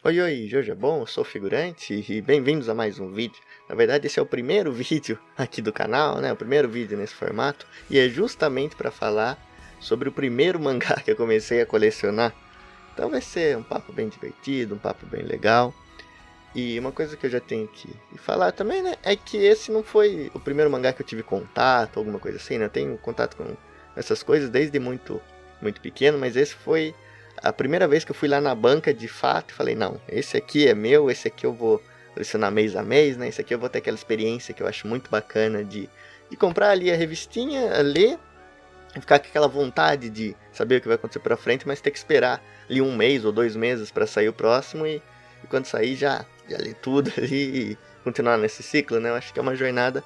Oi, oi, Jojo é bom? Eu sou o Figurante e bem-vindos a mais um vídeo. Na verdade, esse é o primeiro vídeo aqui do canal, né? O primeiro vídeo nesse formato. E é justamente para falar sobre o primeiro mangá que eu comecei a colecionar. Então vai ser um papo bem divertido, um papo bem legal. E uma coisa que eu já tenho que falar também, né? É que esse não foi o primeiro mangá que eu tive contato, alguma coisa assim, né? Eu tenho contato com essas coisas desde muito pequeno, mas esse foi a primeira vez que eu fui lá na banca de fato e falei, não, esse aqui é meu, esse aqui eu vou colecionar mês a mês, né? Esse aqui eu vou ter aquela experiência que eu acho muito bacana de comprar ali a revistinha, ler, ficar com aquela vontade de saber o que vai acontecer pra frente, mas ter que esperar ali 1 mês ou 2 meses para sair o próximo e quando sair já li tudo ali e continuar nesse ciclo, né? Eu acho que é uma jornada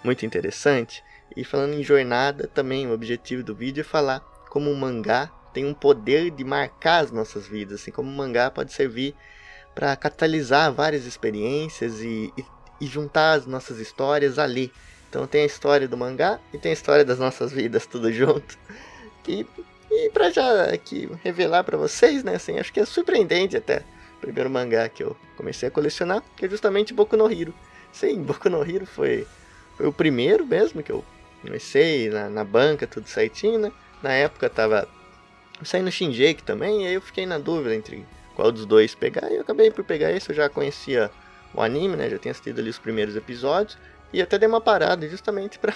muito interessante. E falando em jornada, também o objetivo do vídeo é falar como o mangá tem um poder de marcar as nossas vidas, assim como o mangá pode servir para catalisar várias experiências e juntar as nossas histórias ali. Então tem a história do mangá e tem a história das nossas vidas, tudo junto. E para já aqui revelar para vocês, né, assim, acho que é surpreendente até o primeiro mangá que eu comecei a colecionar, que é justamente Boku no Hero. Sim, Boku no Hero foi o primeiro mesmo que eu comecei na banca, tudo certinho, né? Na época tava saindo Shingeki também, e aí eu fiquei na dúvida entre qual dos dois pegar, e eu acabei por pegar esse. Eu já conhecia o anime, né? Já tinha assistido ali os primeiros episódios, e até dei uma parada justamente pra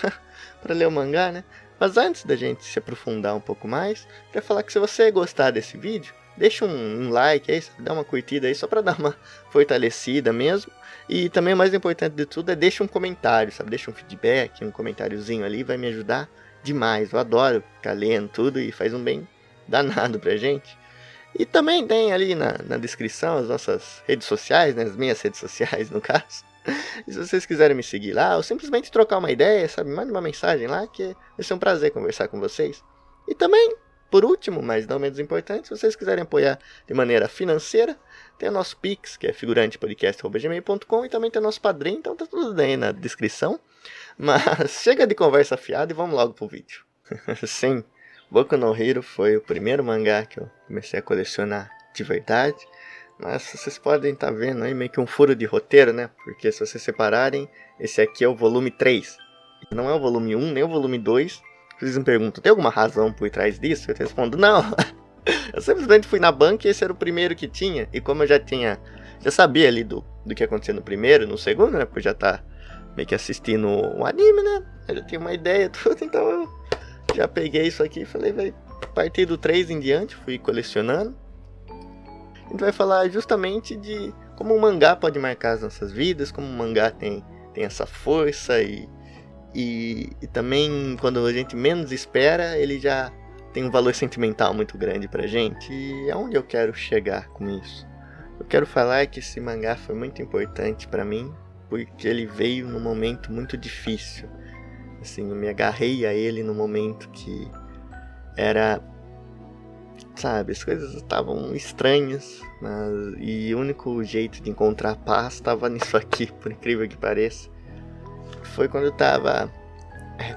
ler o mangá, né? Mas antes da gente se aprofundar um pouco mais, queria falar que se você gostar desse vídeo, deixa um like aí, dá uma curtida aí, só pra dar uma fortalecida mesmo. E também o mais importante de tudo é deixa um comentário, sabe? Deixa um feedback, um comentáriozinho ali, vai me ajudar demais. Eu adoro ficar lendo tudo e faz um bem danado pra gente. E também tem ali na descrição as nossas redes sociais, né? As minhas redes sociais, no caso. E se vocês quiserem me seguir lá, ou simplesmente trocar uma ideia, sabe? Mande uma mensagem lá, que vai ser um prazer conversar com vocês. E também, por último, mas não menos importante, se vocês quiserem apoiar de maneira financeira, tem o nosso Pix, que é figurantepodcast@gmail.com, e também tem o nosso Padrim, então tá tudo aí na descrição. Mas chega de conversa fiada e vamos logo pro vídeo. Sim, Boku no Hero foi o primeiro mangá que eu comecei a colecionar de verdade. Mas vocês podem estar vendo aí meio que um furo de roteiro, né? Porque se vocês separarem, esse aqui é o volume 3. Não é o volume 1, nem o volume 2. Vocês me perguntam, tem alguma razão por trás disso? Eu respondo, não. Eu simplesmente fui na banca e esse era o primeiro que tinha. E como eu já sabia ali do que acontecia no primeiro, no segundo, né? Porque já tá meio que assistindo o anime, né? Eu já tinha uma ideia tudo, então eu já peguei isso aqui e falei, vai partir do 3 em diante, fui colecionando. A gente vai falar justamente de como o mangá pode marcar as nossas vidas, como o mangá tem essa força e também quando a gente menos espera, ele já tem um valor sentimental muito grande pra gente. E aonde eu quero chegar com isso? Eu quero falar que esse mangá foi muito importante pra mim, porque ele veio num momento muito difícil. Assim, eu me agarrei a ele num momento que era, sabe, as coisas estavam estranhas, e o único jeito de encontrar paz estava nisso aqui, por incrível que pareça. Foi quando eu estava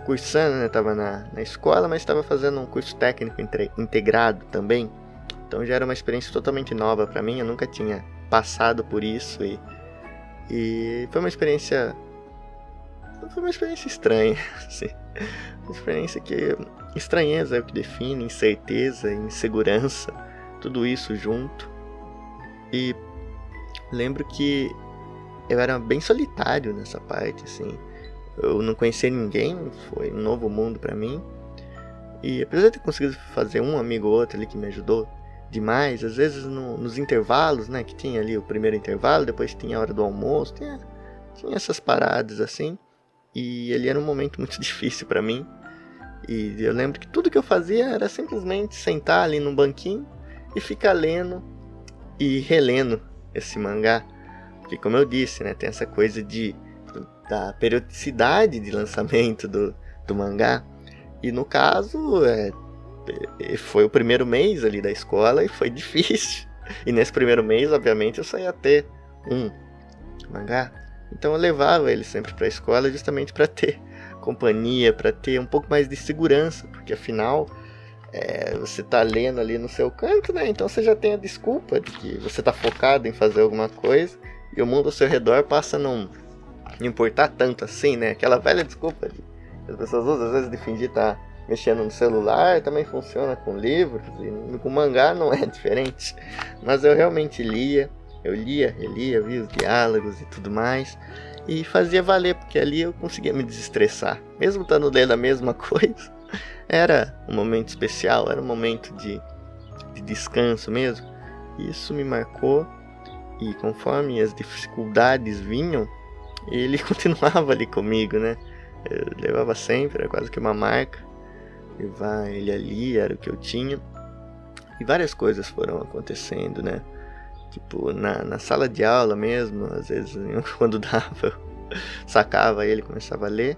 cursando, né, estava na escola, mas estava fazendo um curso técnico integrado também. Então já era uma experiência totalmente nova para mim, eu nunca tinha passado por isso e foi uma experiência estranha, assim. Uma experiência que estranheza é o que define, incerteza, insegurança, tudo isso junto. E lembro que eu era bem solitário nessa parte, assim. Eu não conhecia ninguém, foi um novo mundo pra mim. E apesar de ter conseguido fazer um amigo ou outro ali que me ajudou demais, às vezes nos intervalos, né, que tinha ali o primeiro intervalo, depois tinha a hora do almoço, tinha essas paradas assim. E ele era um momento muito difícil pra mim. E eu lembro que tudo que eu fazia era simplesmente sentar ali num banquinho e ficar lendo e relendo esse mangá. Porque como eu disse, né, tem essa coisa da periodicidade de lançamento do mangá. E no caso, foi o primeiro mês ali da escola e foi difícil. E nesse primeiro mês, obviamente, eu só ia ter um mangá. Então eu levava ele sempre para a escola justamente para ter companhia, para ter um pouco mais de segurança, porque afinal você tá lendo ali no seu canto, né? Então você já tem a desculpa de que você tá focado em fazer alguma coisa e o mundo ao seu redor passa a não importar tanto assim, né? Aquela velha desculpa que as pessoas usam às vezes de fingir estar mexendo no celular, também funciona com livros, e com mangá não é diferente. Mas eu realmente lia, relia, via os diálogos e tudo mais, e fazia valer, porque ali eu conseguia me desestressar. Mesmo estando lendo a mesma coisa, era um momento especial, era um momento de descanso mesmo. E isso me marcou, e conforme as dificuldades vinham, ele continuava ali comigo, né? Eu levava sempre, era quase que uma marca. Levar ele ali era o que eu tinha. E várias coisas foram acontecendo, né? Tipo, na sala de aula mesmo, às vezes quando dava, eu sacava ele e começava a ler.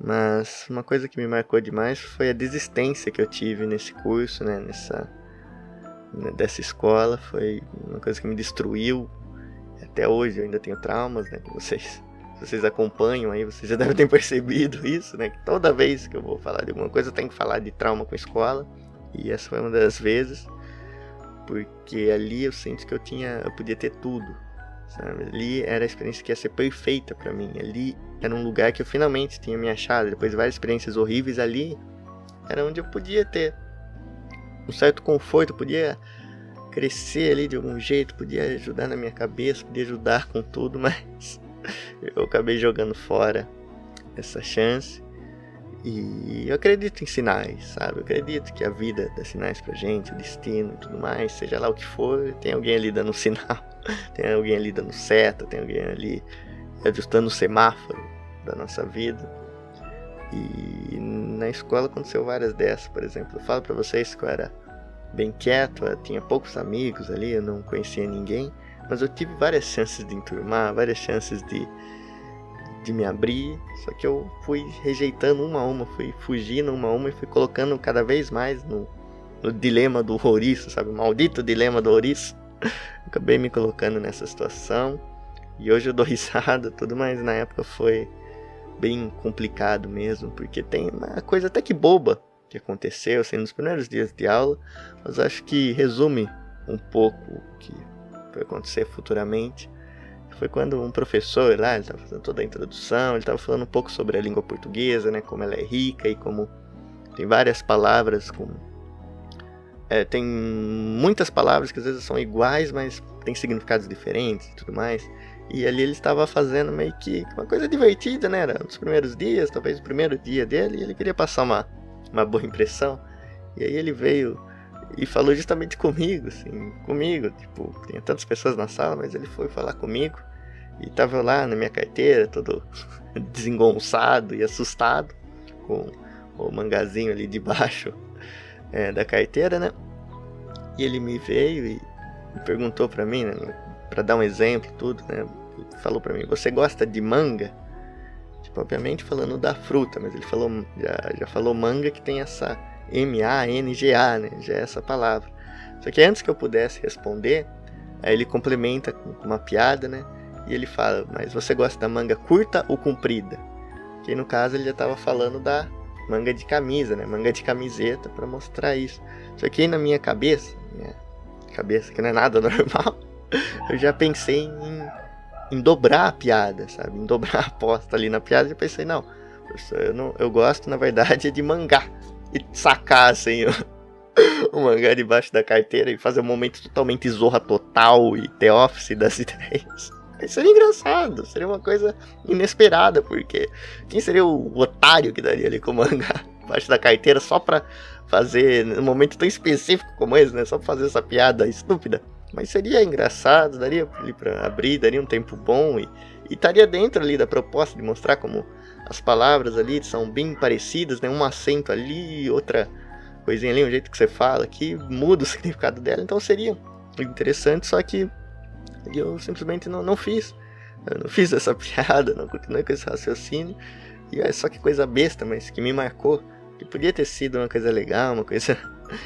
Mas uma coisa que me marcou demais foi a desistência que eu tive nesse curso, né? Dessa escola. Foi uma coisa que me destruiu. Até hoje eu ainda tenho traumas, né? Com vocês. Se vocês acompanham aí, vocês já devem ter percebido isso, né? Que toda vez que eu vou falar de alguma coisa, eu tenho que falar de trauma com a escola. E essa foi uma das vezes. Porque ali eu sinto que eu podia ter tudo, sabe? Ali era a experiência que ia ser perfeita pra mim. Ali era um lugar que eu finalmente tinha me achado. Depois de várias experiências horríveis, ali era onde eu podia ter um certo conforto, podia crescer ali de algum jeito, podia ajudar na minha cabeça, podia ajudar com tudo, mas eu acabei jogando fora essa chance. E eu acredito em sinais, sabe? Eu acredito que a vida dá sinais pra gente, o destino e tudo mais, seja lá o que for, tem alguém ali dando um sinal, tem alguém ali dando seta, tem alguém ali ajustando o semáforo da nossa vida. E na escola aconteceu várias dessas, por exemplo. Eu falo pra vocês que eu era bem quieto, eu tinha poucos amigos ali, eu não conhecia ninguém, mas eu tive várias chances de enturmar, várias chances de me abrir, só que eu fui rejeitando uma a uma, fui fugindo uma a uma e fui colocando cada vez mais no dilema do ouriço, sabe? O maldito dilema do ouriço. Acabei me colocando nessa situação e hoje eu dou risada, tudo, mas na época foi bem complicado mesmo, porque tem uma coisa até que boba que aconteceu, assim, nos primeiros dias de aula, mas acho que resume um pouco o que vai acontecer futuramente. Foi quando um professor lá, ele estava fazendo toda a introdução, ele estava falando um pouco sobre a língua portuguesa, né, como ela é rica e como tem várias palavras, tem muitas palavras que às vezes são iguais, mas tem significados diferentes e tudo mais. E ali ele estava fazendo meio que uma coisa divertida, né, era um dos primeiros dias, talvez o primeiro dia dele, e ele queria passar uma boa impressão. E aí ele veio e falou justamente comigo, assim, tipo, tinha tantas pessoas na sala, mas ele foi falar comigo. E tava lá na minha carteira, todo desengonçado e assustado, com o mangazinho ali debaixo da carteira, né? E ele me veio e perguntou pra mim, né, pra dar um exemplo, tudo, né? Ele falou pra mim, você gosta de manga? Tipo, obviamente falando da fruta, mas ele falou, já falou manga, que tem essa M-A-N-G-A, né? Já é essa palavra. Só que antes que eu pudesse responder, aí ele complementa com uma piada, né? E ele fala, mas você gosta da manga curta ou comprida? Que no caso ele já estava falando da manga de camisa, né? Manga de camiseta, para mostrar isso. Só que aí na minha cabeça que não é nada normal, eu já pensei em dobrar a piada, sabe? Em dobrar a aposta ali na piada. Eu pensei, não, professor, eu gosto, na verdade, de mangá. E sacar, assim, o mangá debaixo da carteira e fazer um momento totalmente Zorra Total e The Office das ideias. Aí seria engraçado, seria uma coisa inesperada, porque quem seria o otário que daria ali com o mangá debaixo da carteira só pra fazer, num momento tão específico como esse, né? Só pra fazer essa piada estúpida. Mas seria engraçado, daria ali pra abrir, daria um tempo bom e estaria dentro ali da proposta de mostrar como as palavras ali são bem parecidas, né? Um acento ali, outra coisinha ali, um jeito que você fala que muda o significado dela. Então seria interessante, só que eu simplesmente não fiz. Eu não fiz essa piada, não continuei com esse raciocínio. E é só que coisa besta, mas que me marcou. Que podia ter sido uma coisa legal, uma coisa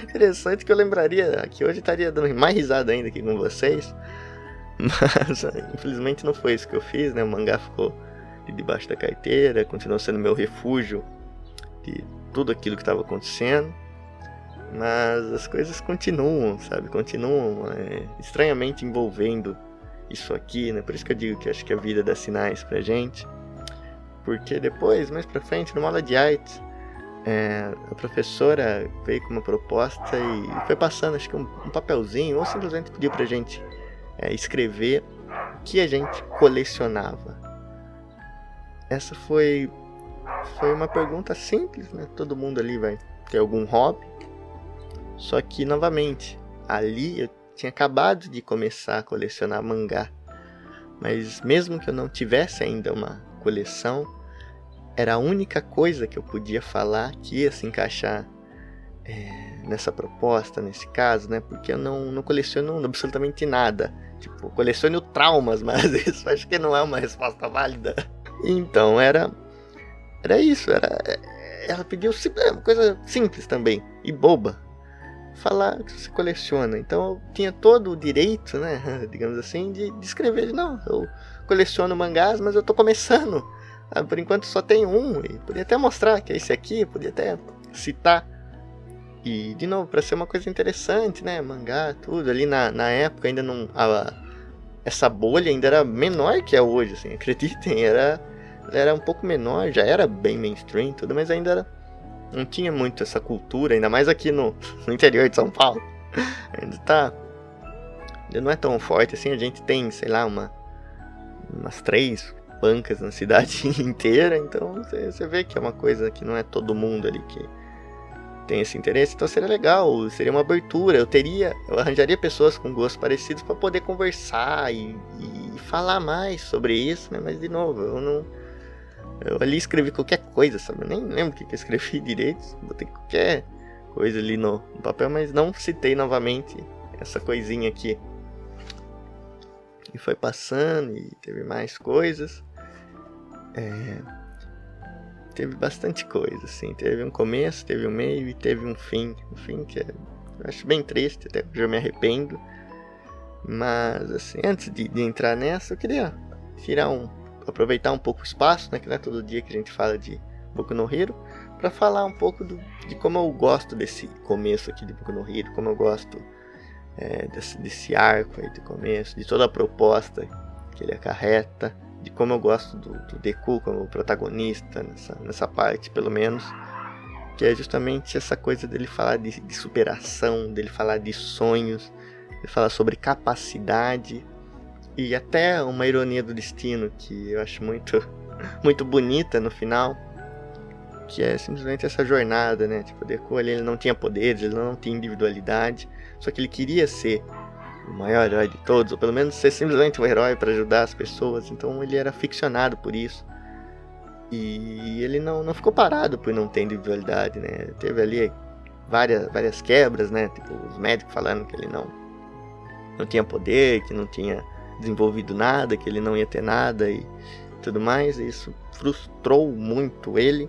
interessante, que eu lembraria, que hoje estaria dando mais risada ainda aqui com vocês. Mas infelizmente não foi isso que eu fiz, né? O mangá ficou debaixo da carteira, continuou sendo meu refúgio de tudo aquilo que estava acontecendo. Mas as coisas continuam, sabe? Continuam estranhamente envolvendo isso aqui, né? Por isso que eu digo que acho que a vida dá sinais pra gente. Porque depois, mais pra frente, numa aula de artes, a professora veio com uma proposta e foi passando, acho que um papelzinho, ou simplesmente pediu pra gente escrever o que a gente colecionava. Essa foi uma pergunta simples, né? Todo mundo ali vai ter algum hobby. Só que, novamente, ali eu tinha acabado de começar a colecionar mangá. Mas mesmo que eu não tivesse ainda uma coleção, era a única coisa que eu podia falar que ia se encaixar nessa proposta, nesse caso, né? Porque eu não coleciono absolutamente nada. Tipo, coleciono traumas, mas isso acho que não é uma resposta válida. Então, era isso. Ela pediu uma coisa simples também, e boba. Falar que você coleciona. Então, eu tinha todo o direito, né? Digamos assim, de escrever. Não, eu coleciono mangás, mas eu tô começando. Por enquanto só tem um, e podia até mostrar que é esse aqui, podia até citar. E, de novo, para ser uma coisa interessante, né? Mangá, tudo. Ali na época ainda não... essa bolha ainda era menor que é hoje, assim, acreditem. Era um pouco menor, já era bem mainstream, tudo, mas ainda não tinha muito essa cultura, ainda mais aqui no interior de São Paulo. Ainda não é tão forte assim. A gente tem, sei lá, umas 3 bancas na cidade inteira, então você vê que é uma coisa que não é todo mundo ali que tem esse interesse. Então seria legal, seria uma abertura, eu arranjaria pessoas com gostos parecidos para poder conversar e falar mais sobre isso, né? Mas de novo, eu ali escrevi qualquer coisa, sabe? Eu nem lembro o que eu escrevi direito, botei qualquer coisa ali no papel, mas não citei novamente essa coisinha aqui. E foi passando e teve mais coisas. Teve bastante coisa, assim. Teve um começo, teve um meio e teve um fim. Um fim que eu acho bem triste, até hoje eu me arrependo. Mas, assim, antes de entrar nessa, eu queria aproveitar um pouco o espaço, né? Que não é todo dia que a gente fala de Boku no Hero, para falar um pouco de como eu gosto desse começo aqui de Boku no Hero, como eu gosto desse arco aí do começo, de toda a proposta que ele acarreta, de como eu gosto do Deku como protagonista nessa parte, pelo menos, que é justamente essa coisa dele falar de superação, dele falar de sonhos, de falar sobre capacidade e até uma ironia do destino que eu acho muito, muito bonita no final, que é simplesmente essa jornada, né? Tipo, o Deku ele não tinha poderes, ele não tinha individualidade, só que ele queria ser o maior herói de todos, ou pelo menos ser simplesmente um herói para ajudar as pessoas. Então ele era aficionado por isso. E ele não ficou parado por não ter individualidade, né? Teve ali várias quebras, né? Tipo, os médicos falando que ele não tinha poder, que não tinha desenvolvido nada, que ele não ia ter nada e tudo mais. E isso frustrou muito ele.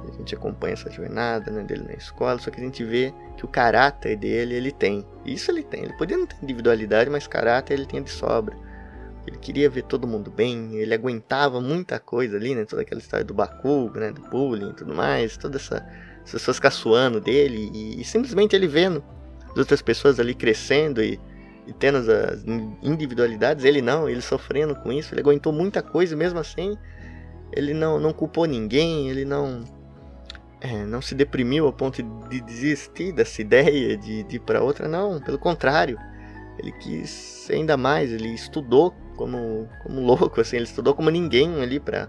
A gente acompanha essa jornada, né, dele na escola, só que a gente vê que o caráter dele, ele tem. Isso ele tem. Ele podia não ter individualidade, mas caráter ele tinha de sobra. Ele queria ver todo mundo bem, ele aguentava muita coisa ali, né, toda aquela história do Bakugo, né, do bullying e tudo mais, todas essas pessoas caçoando dele e simplesmente ele vendo as outras pessoas ali crescendo e tendo as individualidades, ele sofrendo com isso, ele aguentou muita coisa e mesmo assim ele não culpou ninguém, ele não se deprimiu ao ponto de desistir dessa ideia de ir para outra, não, pelo contrário, ele quis ainda mais, ele estudou como louco, assim, ele estudou como ninguém ali para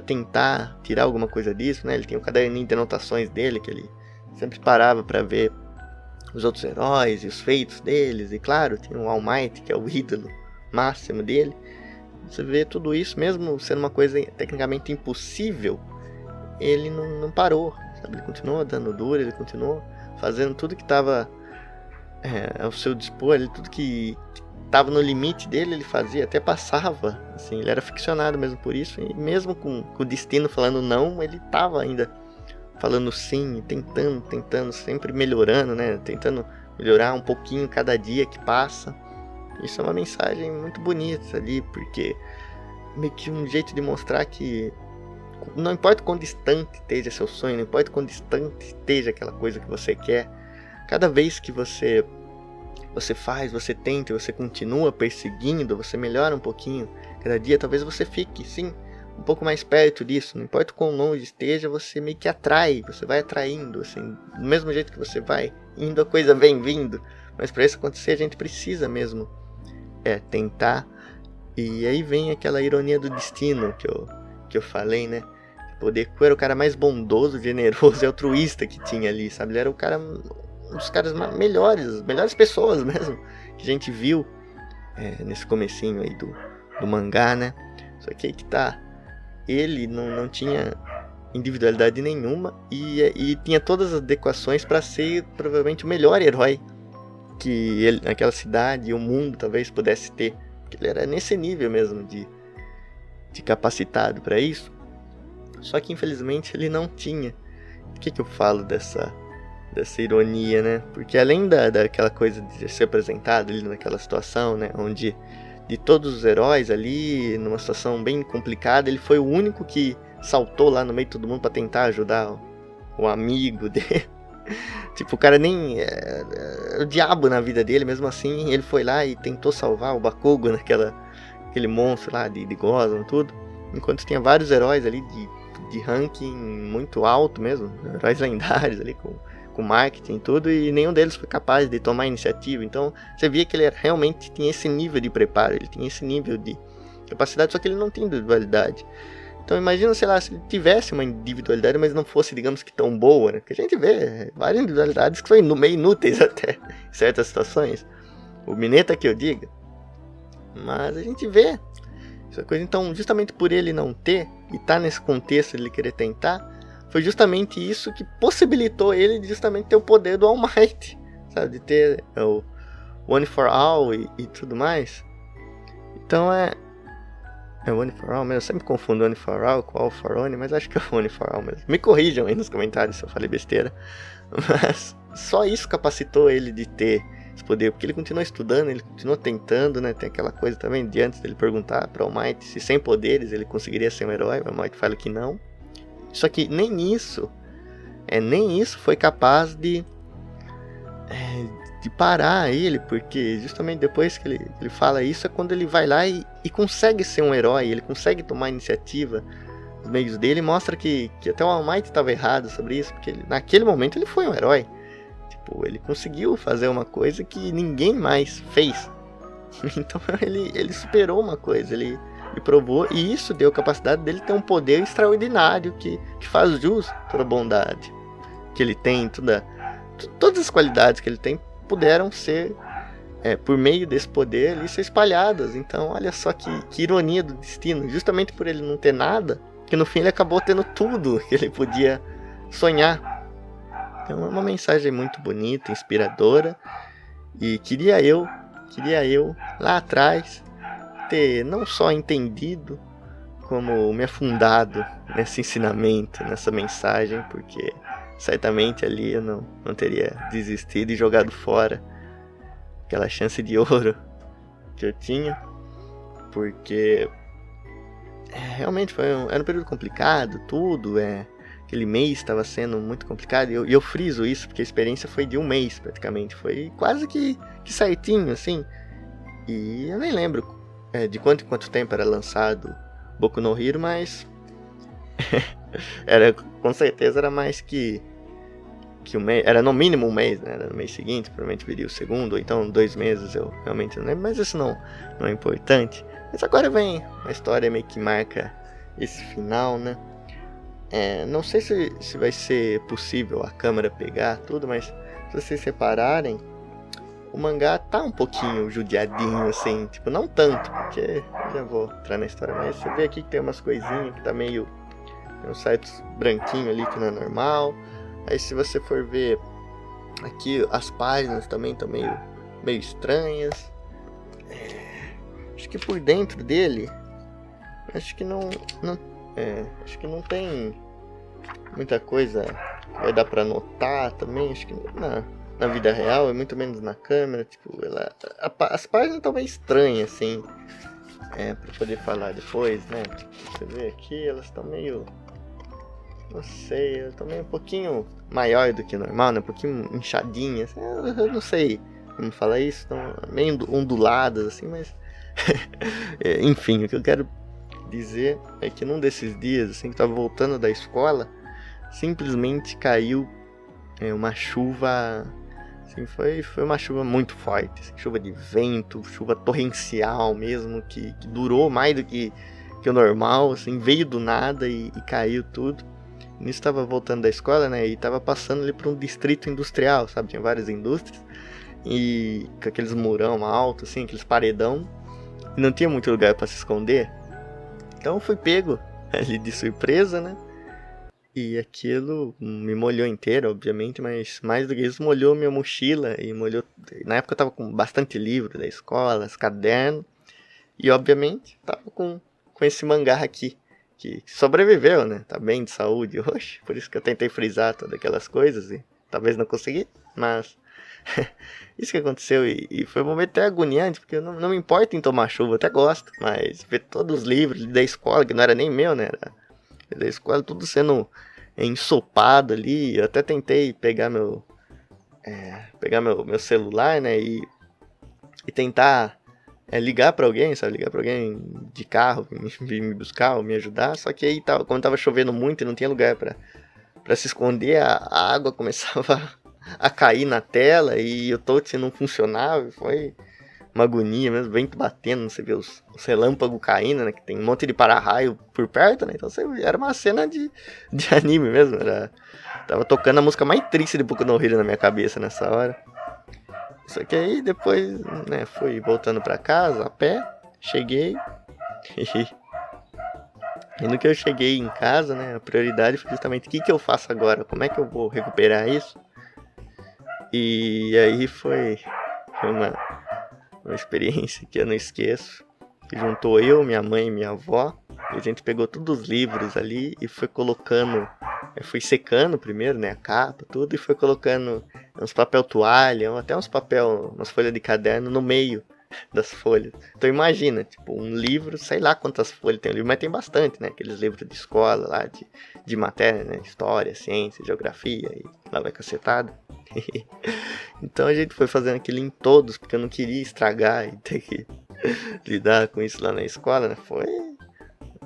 tentar tirar alguma coisa disso, né? Ele tinha o caderninho de anotações dele, que ele sempre parava para ver os outros heróis e os feitos deles, e claro, tinha o All Might, que é o ídolo máximo dele. Você vê tudo isso, mesmo sendo uma coisa tecnicamente impossível, ele não parou, sabe? Ele continuou dando duro, ele continuou fazendo tudo que estava ao seu dispor, tudo que estava no limite dele, ele fazia, até passava, assim, ele era ficcionado mesmo por isso, e mesmo com o destino falando não, ele estava ainda falando sim, tentando, sempre melhorando, né? Tentando melhorar um pouquinho cada dia que passa. Isso é uma mensagem muito bonita ali, porque meio que um jeito de mostrar que não importa quão distante esteja seu sonho, não importa quão distante esteja aquela coisa que você quer, cada vez que você faz, você tenta, você continua perseguindo, você melhora um pouquinho, cada dia talvez você fique, sim, um pouco mais perto disso, não importa quão longe esteja, você meio que atrai, você vai atraindo, assim, do mesmo jeito que você vai indo, a coisa vem vindo, mas para isso acontecer a gente precisa mesmo tentar, e aí vem aquela ironia do destino que eu falei, né, o Deku era o cara mais bondoso, generoso e altruísta que tinha ali, sabe, ele era o cara, um dos caras melhores pessoas mesmo, que a gente viu nesse comecinho aí do mangá, né, só que aí que tá, ele não tinha individualidade nenhuma e tinha todas as adequações para ser provavelmente o melhor herói que ele, aquela cidade e o mundo talvez pudesse ter. Porque ele era nesse nível mesmo de capacitado para isso. Só que infelizmente ele não tinha. Por que eu falo dessa ironia, né? Porque além daquela coisa de ser apresentado ali naquela situação, né? Onde de todos os heróis ali, numa situação bem complicada, ele foi o único que saltou lá no meio de todo mundo para tentar ajudar o amigo dele. Tipo, o cara nem o diabo na vida dele, mesmo assim, ele foi lá e tentou salvar o Bakugo aquele monstro lá de Gotham, tudo. Enquanto tinha vários heróis ali de ranking muito alto mesmo, heróis lendários ali com marketing e tudo, e nenhum deles foi capaz de tomar iniciativa. Então você via que ele realmente tinha esse nível de preparo, ele tinha esse nível de capacidade, só que ele não tinha individualidade. Então imagina, sei lá, se ele tivesse uma individualidade, mas não fosse, digamos que tão boa, né? Porque a gente vê várias individualidades que são meio inúteis até em certas situações. O Mineta que eu diga. Mas a gente vê essa coisa. Então, justamente por ele não ter, e estar nesse contexto de ele querer tentar, foi justamente isso que possibilitou ele de justamente ter o poder do All Might, sabe? De ter o One for All e tudo mais. Então é One for All mesmo. Eu sempre confundo One for All com All for One, mas acho que é One for All mesmo. Me corrijam aí nos comentários se eu falei besteira. Mas só isso capacitou ele de ter esse poder, porque ele continuou estudando, ele continuou tentando, né? Tem aquela coisa também de antes dele perguntar para o All Might se sem poderes ele conseguiria ser um herói. O All Might fala que não. Só que nem isso foi capaz de parar ele, porque justamente depois que ele fala isso é quando ele vai lá e consegue ser um herói, ele consegue tomar iniciativa nos meios dele, mostra que até o All Might estava errado sobre isso, porque naquele momento ele foi um herói. Tipo, ele conseguiu fazer uma coisa que ninguém mais fez. Então ele superou uma coisa, ele provou, e isso deu a capacidade dele ter um poder extraordinário que faz jus toda a bondade que ele tem, todas as qualidades que ele tem puderam ser, por meio desse poder ali, ser espalhadas. Então olha só que ironia do destino, justamente por ele não ter nada, que no fim ele acabou tendo tudo que ele podia sonhar. Então é uma mensagem muito bonita, inspiradora, e queria eu lá atrás ter não só entendido, como me afundado nesse ensinamento, nessa mensagem, porque certamente ali eu não teria desistido e jogado fora aquela chance de ouro que eu tinha, porque realmente era um período complicado, tudo, aquele mês estava sendo muito complicado, e eu friso isso porque a experiência foi de um mês praticamente, foi quase que certinho, assim, e eu nem lembro de quanto tempo era lançado Boku no Hero, mas com certeza era mais que um mês, era no mínimo um mês, né? Era no mês seguinte, provavelmente viria o segundo, ou então 2 meses, eu realmente não lembro, mas isso não é importante. Mas agora vem uma história meio que marca esse final, né? Não sei se vai ser possível a câmera pegar tudo, mas se vocês repararem, o mangá tá um pouquinho judiadinho, assim, tipo, não tanto, porque já vou entrar na história, mas você vê aqui que tem umas coisinhas que tá meio, tem uns certos branquinho ali que não é normal. Aí se você for ver aqui, as páginas também estão meio estranhas. Acho que por dentro dele, acho que não tem muita coisa que vai dar pra notar também. Acho que na vida real é muito menos na câmera, tipo, as páginas estão meio estranhas, assim, pra poder falar depois, né? Tipo, você vê aqui, elas estão meio Não sei, eu tô meio um pouquinho maior do que normal, né? Um pouquinho inchadinha, assim, eu não sei como falar isso, tão meio onduladas, assim, mas... Enfim, o que eu quero dizer é que num desses dias, assim, que eu tava voltando da escola, simplesmente caiu uma chuva, assim, foi uma chuva muito forte, assim, chuva de vento, chuva torrencial mesmo, que durou mais do que o normal, assim, veio do nada e caiu tudo. Nisso estava voltando da escola, né, e tava passando ali por um distrito industrial, sabe, tinha várias indústrias, e com aqueles murão alto, assim, aqueles paredão, e não tinha muito lugar para se esconder, então eu fui pego ali de surpresa, né, e aquilo me molhou inteiro, obviamente, mas mais do que isso, molhou minha mochila, e molhou, na época eu tava com bastante livro da escola, cadernos, e obviamente tava com esse mangá aqui, que sobreviveu, né? Tá bem de saúde hoje, por isso que eu tentei frisar todas aquelas coisas e talvez não consegui, mas isso que aconteceu e foi um momento até agoniante, porque eu não me importo em tomar chuva, eu até gosto, mas ver todos os livros da escola, que não era nem meu, né? Era da escola, tudo sendo ensopado ali, eu até tentei pegar meu celular, né? E tentar ligar pra alguém, sabe? Ligar pra alguém de carro, me buscar ou me ajudar. Só que aí, quando tava chovendo muito e não tinha lugar pra se esconder, a água começava a cair na tela e o touch não funcionava. Foi uma agonia mesmo, vento batendo, você vê os relâmpagos caindo, né? Que tem um monte de para-raio por perto, né? Então era uma cena de anime mesmo. Tava tocando a música mais triste de Boku no Hero na minha cabeça nessa hora. Só que aí depois, né, fui voltando pra casa a pé, cheguei e no que eu cheguei em casa, né, a prioridade foi justamente o que eu faço agora, como é que eu vou recuperar isso. E aí foi uma experiência que eu não esqueço, que juntou eu, minha mãe e minha avó, e a gente pegou todos os livros ali e foi colocando, foi secando primeiro, né, a capa, tudo, e foi colocando uns papel toalha, até umas folhas de caderno no meio das folhas. Então imagina, tipo, um livro, sei lá quantas folhas tem o livro, mas tem bastante, né, aqueles livros de escola lá, de matéria, né, história, ciência, geografia, e lá vai cacetada. Então a gente foi fazendo aquilo em todos, porque eu não queria estragar e ter que lidar com isso lá na escola, né, foi...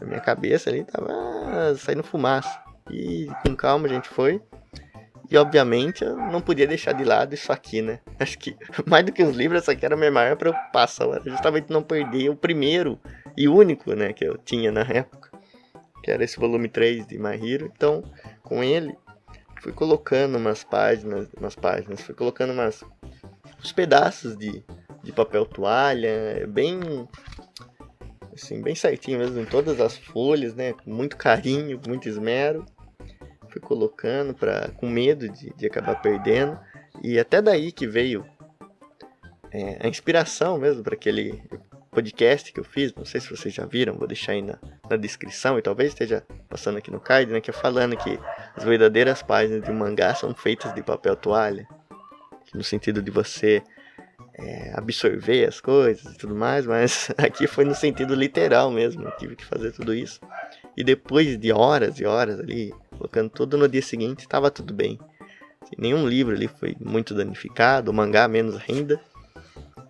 Na minha cabeça ali tava saindo fumaça. E com calma a gente foi. E obviamente eu não podia deixar de lado isso aqui, né? Acho que mais do que os livros, essa aqui era a minha maior preocupação. Era justamente não perder o primeiro e único, né, que eu tinha na época. Que era esse volume 3 de My Hero. Então, com ele, fui colocando umas páginas, fui colocando uns pedaços de papel toalha, bem... assim, bem certinho mesmo, em todas as folhas, né, com muito carinho, com muito esmero, fui colocando com medo de acabar perdendo, e até daí que veio a inspiração mesmo para aquele podcast que eu fiz, não sei se vocês já viram, vou deixar aí na descrição, e talvez esteja passando aqui no card, né, que é falando que as verdadeiras páginas de um mangá são feitas de papel toalha, no sentido de você absorver as coisas e tudo mais, mas aqui foi no sentido literal mesmo, eu tive que fazer tudo isso. E depois de horas e horas ali, colocando tudo no dia seguinte, estava tudo bem. Assim, nenhum livro ali foi muito danificado, o mangá menos ainda,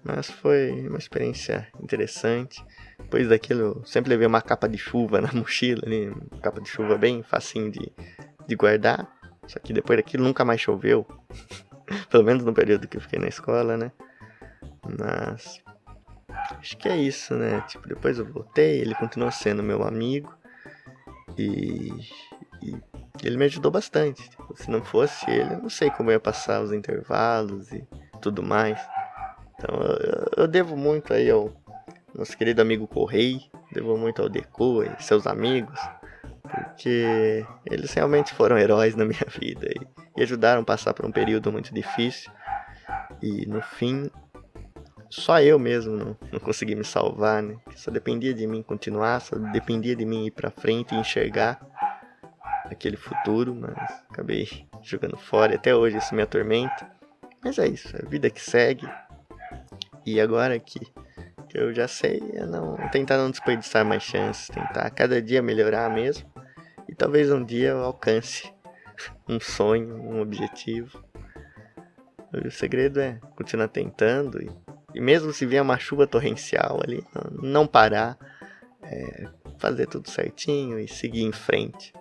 mas foi uma experiência interessante. Depois daquilo, eu sempre levei uma capa de chuva na mochila ali, uma capa de chuva bem facinho de guardar, só que depois daquilo nunca mais choveu, pelo menos no período que eu fiquei na escola, né? Mas acho que é isso, né? Tipo, depois eu voltei, ele continuou sendo meu amigo e ele me ajudou bastante. Tipo, se não fosse ele, eu não sei como eu ia passar os intervalos e tudo mais. Então eu devo muito aí ao nosso querido amigo Correio, devo muito ao Deco e seus amigos, porque eles realmente foram heróis na minha vida e ajudaram a passar por um período muito difícil. E no fim, só eu mesmo não consegui me salvar, né? Só dependia de mim continuar, só dependia de mim ir pra frente e enxergar aquele futuro, mas acabei jogando fora e até hoje isso me atormenta. Mas é isso, é a vida que segue. E agora que eu já sei, é tentar não desperdiçar mais chances, tentar cada dia melhorar mesmo. E e talvez um dia eu alcance um sonho, um objetivo. O segredo é continuar tentando e mesmo se vier uma chuva torrencial ali, não parar, fazer tudo certinho e seguir em frente.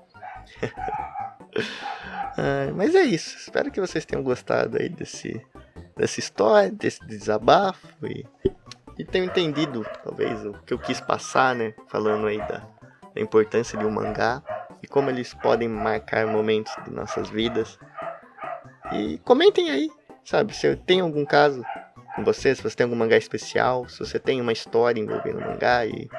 Mas é isso, espero que vocês tenham gostado aí dessa história, desse desabafo e tenham entendido talvez o que eu quis passar, né, falando aí da importância de um mangá e como eles podem marcar momentos de nossas vidas. E comentem aí, sabe, se tem algum caso com você, se você tem algum mangá especial, se você tem uma história envolvendo o mangá e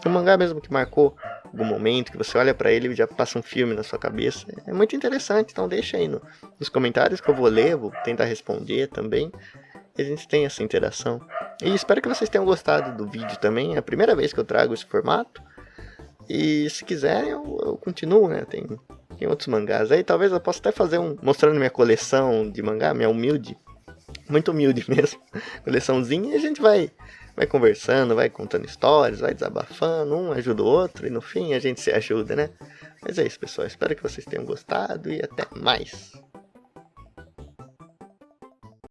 um mangá mesmo que marcou algum momento, que você olha pra ele e já passa um filme na sua cabeça. É muito interessante, então deixa aí nos comentários que eu vou ler, vou tentar responder também. E a gente tem essa interação. E espero que vocês tenham gostado do vídeo também, é a primeira vez que eu trago esse formato. E se quiserem eu continuo, né, tem outros mangás aí, talvez eu possa até fazer mostrando minha coleção de mangá, minha humilde, muito humilde mesmo, coleçãozinha, e a gente vai conversando, vai contando histórias, vai desabafando, um ajuda o outro e no fim a gente se ajuda, né? Mas é isso, pessoal, espero que vocês tenham gostado e até mais!